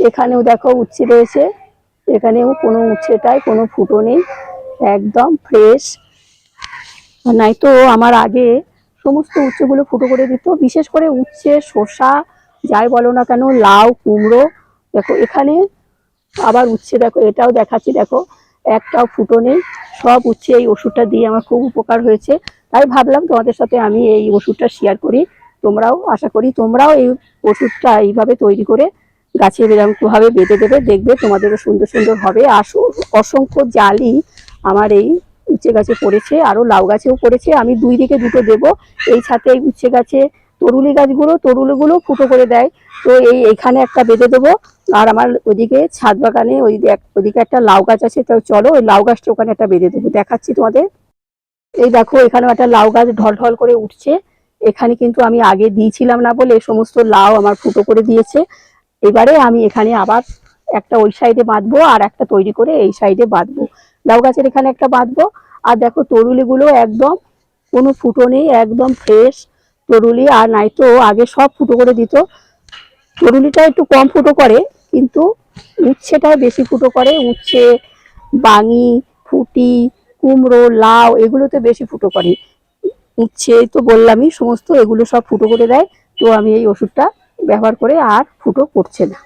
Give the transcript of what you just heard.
এখানেও দেখো উচ্ছে রয়েছে, এখানেও কোনো উচ্ছেটায় কোনো ফুটো নেই, একদম ফ্রেশ। নাই তো আমার আগে সমস্ত উচ্ছেগুলো ফুটো করে দিত, বিশেষ করে উচ্ছে, শসা, যাই বলো না কেন, লাউ, কুমড়ো। দেখো এখানে আবার উচ্ছে, দেখো এটাও দেখাচ্ছি, দেখো একটাও ফুটো নেই, সব উচ্ছে। এই ওষুধটা দিয়ে আমার খুব উপকার হয়েছে, তাই ভাবলাম তোমাদের সাথে আমি এই ওষুধটা শেয়ার করি। তোমরাও, আশা করি তোমরাও এই ওষুধটা এইভাবে তৈরি করে গাছে এরকমভাবে বেঁধে দেবে, দেখবে তোমাদেরও সুন্দর সুন্দর হবে। আর অসংখ্য জালি আমার এই উচ্ছে গাছে পড়েছে, আরো লাউ গাছেও পড়েছে, আমি দুই দিকে দুটো দেবো। এই সাথে এই উচ্ছে গাছে তরুলি গাছগুলো, তরুলিগুলো ফুটো করে দেয়, তো এইখানে একটা বেঁধে দেবো। আর আমার ওইদিকে ছাদ বাগানে ওইদিকে একটা লাউ গাছ আছে, তো চলো ওই লাউ গাছটা ওখানে একটা বেঁধে দেবো, দেখাচ্ছি তোমাদের। এই দেখো এখানেও একটা লাউ গাছ ঢল ঢল করে উঠছে। এখানে কিন্তু আমি আগে দিয়েছিলাম না বলে সমস্ত লাউ আমার ফুটো করে দিয়েছে। এবারে আমি এখানে আবার একটা ওই সাইডে বাঁধবো, আর একটা তৈরি করে এই সাইডে বাঁধবো। লাউ গাছের এখানে একটা বাঁধবো। আর দেখো তরুলিগুলো একদম কোনো ফুটো নেই, একদম ফ্রেশ তরুলি। আর নাই তো আগে সব ফুটো করে দিত, তরুলিটা একটু কম ফুটো করে, কিন্তু উচ্ছেটা বেশি ফুটো করে। উচ্ছে, বাঙি, ফুটি, কুমড়ো, লাউ এগুলোতে বেশি ফুটো করে। উচ্ছে তো বললামই সমস্ত, এগুলো সব ফুটো করে দেয়। তো আমি এই ওষুধটা ব্যবহার করে আর ফুটো করছে না।